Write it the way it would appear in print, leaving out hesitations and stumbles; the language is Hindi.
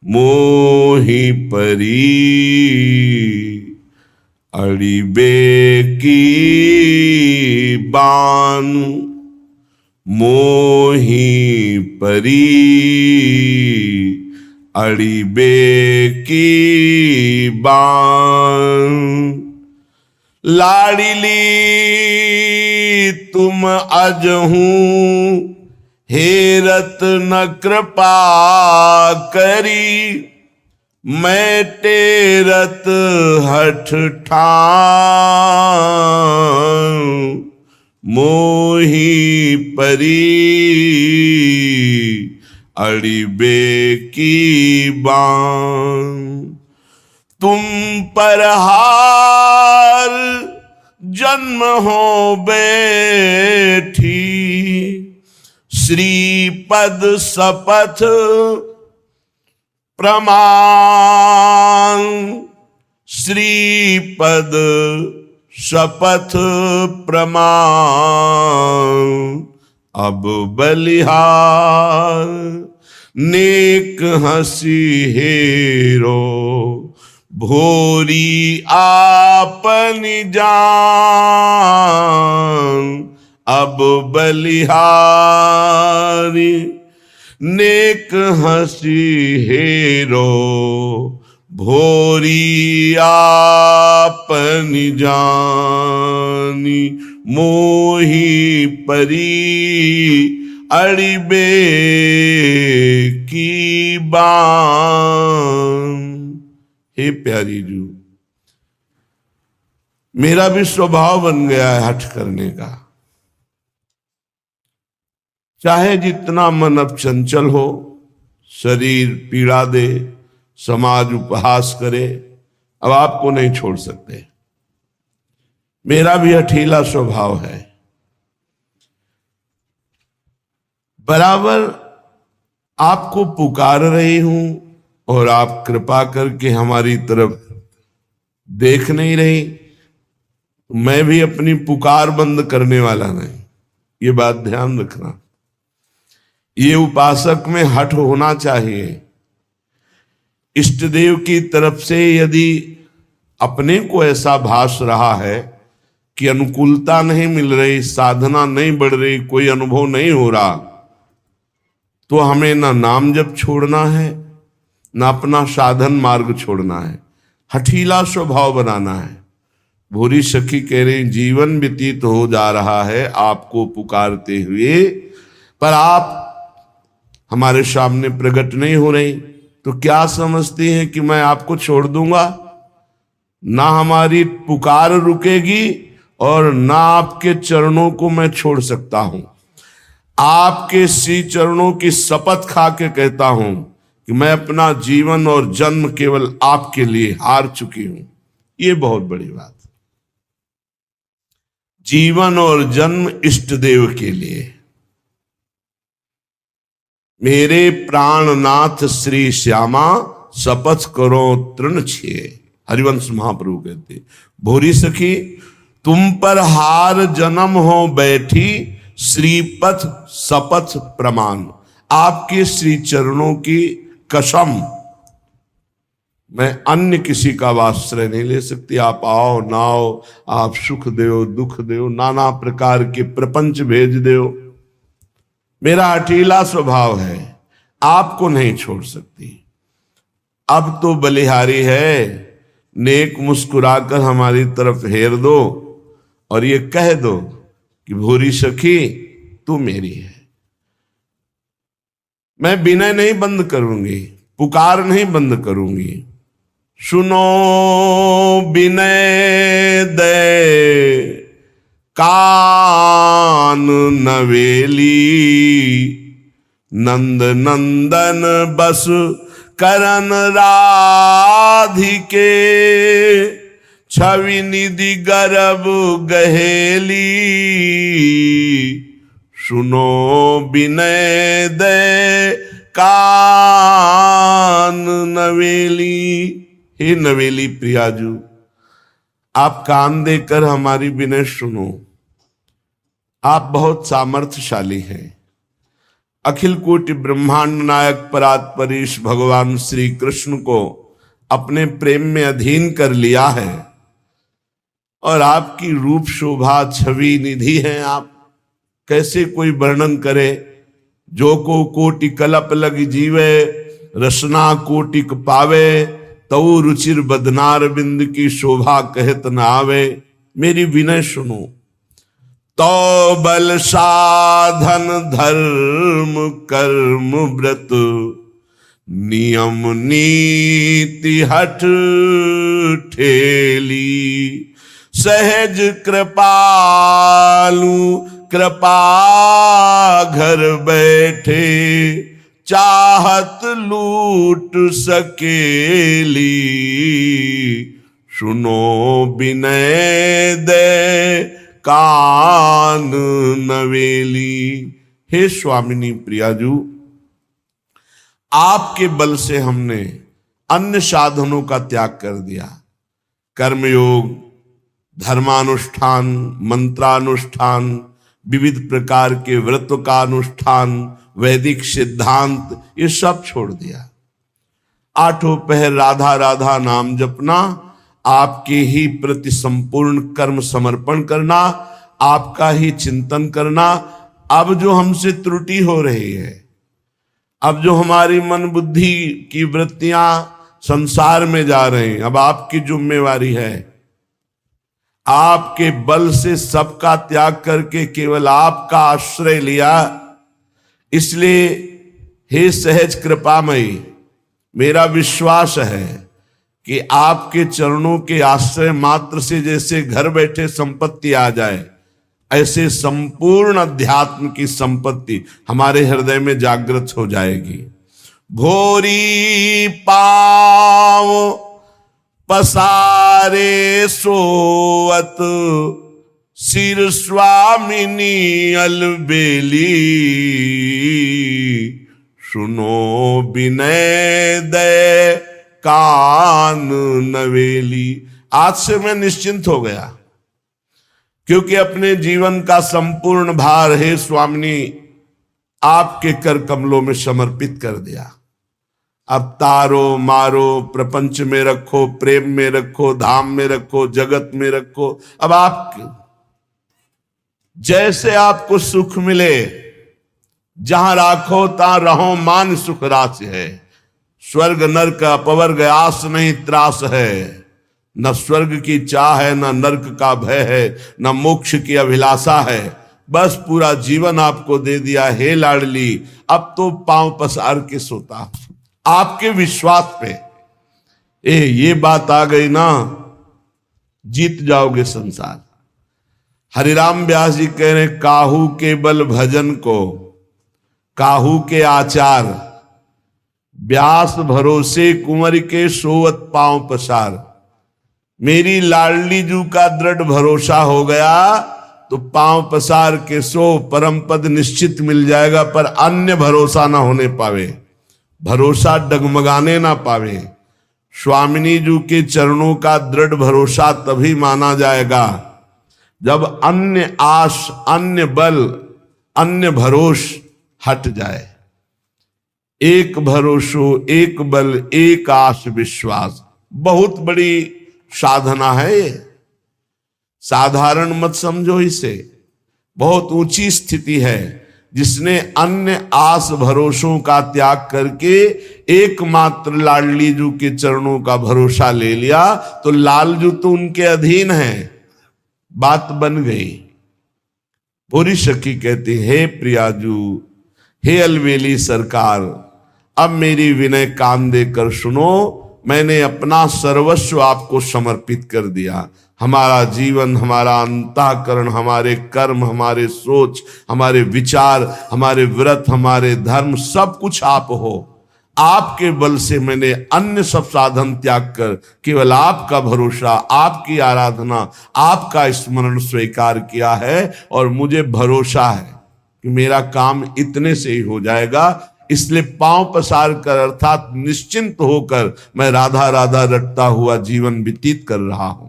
मोहि परी अड़िबे की बानु। मोहि परी अड़िबे की बान। लाडिली तुम अजहू हेरत न कृपा करी। मैं टेरत हठ ठान। मोहि परी अड़िबे की बान। तुम पर हार जन्म हो बैठी। श्रीपद शपथ प्रमाण। श्रीपद शपथ प्रमाण। अब बलिहार नेक हंसी हेरो। भोरी आपनी जान। अब बलिहारी नेक हंसी हेरो। भोरी आपनी जानी। मोहि परी अड़िबे की बान। हे प्यारी जू, मेरा भी स्वभाव बन गया है हठ करने का। चाहे जितना मन अब चंचल हो, शरीर पीड़ा दे, समाज उपहास करे, अब आपको नहीं छोड़ सकते। मेरा भी हठीला स्वभाव है। बराबर आपको पुकार रही हूं और आप कृपा करके हमारी तरफ देख नहीं रही। मैं भी अपनी पुकार बंद करने वाला नहीं, ये बात ध्यान रखना। ये उपासक में हठ होना चाहिए। इष्ट देव की तरफ से यदि अपने को ऐसा भास रहा है कि अनुकूलता नहीं मिल रही, साधना नहीं बढ़ रही, कोई अनुभव नहीं हो रहा, तो हमें ना नाम जप छोड़ना है, ना अपना साधन मार्ग छोड़ना है। हठीला स्वभाव बनाना है। भूरी सखी कह रही जीवन व्यतीत हो जा रहा है आपको पुकारते हुए, पर आप हमारे सामने प्रकट नहीं हो रही। तो क्या समझती हैं कि मैं आपको छोड़ दूंगा? ना हमारी पुकार रुकेगी और ना आपके चरणों को मैं छोड़ सकता हूं। आपके श्री चरणों की शपथ खा के कहता हूं कि मैं अपना जीवन और जन्म केवल आपके लिए हार चुकी हूं। ये बहुत बड़ी बात। जीवन और जन्म इष्ट देव के लिए। मेरे प्राणनाथ श्री श्यामा शपथ करो तृण छे। हरिवंश महाप्रभु कहते भोरी सखी तुम पर हार जन्म हो बैठी। श्रीपथ शपथ प्रमाण। आपके श्री चरणों की कसम, मैं अन्य किसी का आश्रय नहीं ले सकती। आप आओ ना आओ, आप सुख दो दुख दो, नाना प्रकार के प्रपंच भेज दो, मेरा अटीला स्वभाव है, आपको नहीं छोड़ सकती। अब तो बलिहारी है, नेक मुस्कुराकर हमारी तरफ हेर दो और ये कह दो कि भूरी सखी तू मेरी है। मैं विनय नहीं बंद करूंगी, पुकार नहीं बंद करूंगी। सुनो विनय दे कान नवेली। नंद नंदन बस करन राधिके। छवि निधि गर्भ गहेली। सुनो विनय दे कान नवेली। हे नवेली प्रियाजू, आप कान देकर हमारी विनय सुनो। आप बहुत सामर्थ्यशाली हैं, अखिल कोटि ब्रह्मांड नायक परात्परीश भगवान श्री कृष्ण को अपने प्रेम में अधीन कर लिया है। और आपकी रूप शोभा छवि निधि है आप, कैसे कोई वर्णन करे। जो को कोटि कलप लग जीवे, रसना कोटिक पावे, तऊ रुचिर बदनार बिंद की शोभा कहत न आवे। मेरी विनय सुनो। तो बल साधन धर्म कर्म व्रत, नियम नीति हठ ठेली, सहज कृपालु कृपा घर बैठे, चाहत लूट सकेली, सुनो विनय दे कान नवेली। हे स्वामिनी प्रियाजू, आपके बल से हमने अन्य साधनों का त्याग कर दिया। कर्मयोग, धर्मानुष्ठान, मंत्रानुष्ठान, विविध प्रकार के व्रत का अनुष्ठान, वैदिक सिद्धांत, ये सब छोड़ दिया। आठों पहर राधा राधा नाम जपना, आपके ही प्रति संपूर्ण कर्म समर्पण करना, आपका ही चिंतन करना। अब जो हमसे त्रुटि हो रही है, अब जो हमारी मन बुद्धि की वृत्तियां संसार में जा रहे हैं, अब आपकी जिम्मेवारी है। आपके बल से सबका त्याग करके केवल आपका आश्रय लिया। इसलिए हे सहज कृपामयी, मेरा विश्वास है कि आपके चरणों के आश्रय मात्र से जैसे घर बैठे संपत्ति आ जाए, ऐसे संपूर्ण अध्यात्म की संपत्ति हमारे हृदय में जागृत हो जाएगी। भोरी पांव पसारे सोवत, सिर स्वामिनी अलबेली, सुनो विनय दे कान नवेली। आज से मैं निश्चिंत हो गया, क्योंकि अपने जीवन का संपूर्ण भार हे स्वामिनी आपके कर कमलों में समर्पित कर दिया। अब तारो मारो, प्रपंच में रखो, प्रेम में रखो, धाम में रखो, जगत में रखो। अब आप जैसे आपको सुख मिले, जहां राखो ता रहो, मान सुख रास है। स्वर्ग नरक अपवर्ग आस नहीं त्रास है, न स्वर्ग की चाह है, न नरक का भय है, न मोक्ष की अभिलाषा है। बस पूरा जीवन आपको दे दिया हे लाडली, अब तो पांव पसार के सोता आपके विश्वास पे। ये बात आ गई ना, जीत जाओगे संसार। हरिराम व्यास जी कह रहे, काहू के बल भजन को, काहू के आचार, व्यास भरोसे कुंवर के सोवत पांव पसार। मेरी लाडली जू का दृढ़ भरोसा हो गया तो पांव पसार के सो, परम पद निश्चित मिल जाएगा। पर अन्य भरोसा ना होने पावे, भरोसा डगमगाने ना पावे। स्वामिनी जू के चरणों का दृढ़ भरोसा तभी माना जाएगा जब अन्य आश, अन्य बल, अन्य भरोस हट जाए। एक भरोसो, एक बल, एक आश विश्वास, बहुत बड़ी साधना है ये। साधारण मत समझो इसे, बहुत ऊंची स्थिति है। जिसने अन्य आस भरोसों का त्याग करके एकमात्र लाडली जू के चरणों का भरोसा ले लिया, तो लालजू तो उनके अधीन है। बात बन गई। पूरी सखी कहती, हे प्रियाजू, हे अलवेली सरकार, अब मेरी विनय कान देकर सुनो। मैंने अपना सर्वस्व आपको समर्पित कर दिया। हमारा जीवन, हमारा अंतःकरण, हमारे कर्म, हमारे सोच, हमारे विचार, हमारे व्रत, हमारे धर्म, सब कुछ आप हो। आपके बल से मैंने अन्य सब साधन त्याग कर केवल आपका भरोसा, आपकी आराधना, आपका स्मरण स्वीकार किया है। और मुझे भरोसा है कि मेरा काम इतने से ही हो जाएगा। इसलिए पांव पसार कर, अर्थात निश्चिंत होकर मैं राधा राधा रटता हुआ जीवन व्यतीत कर रहा हूं।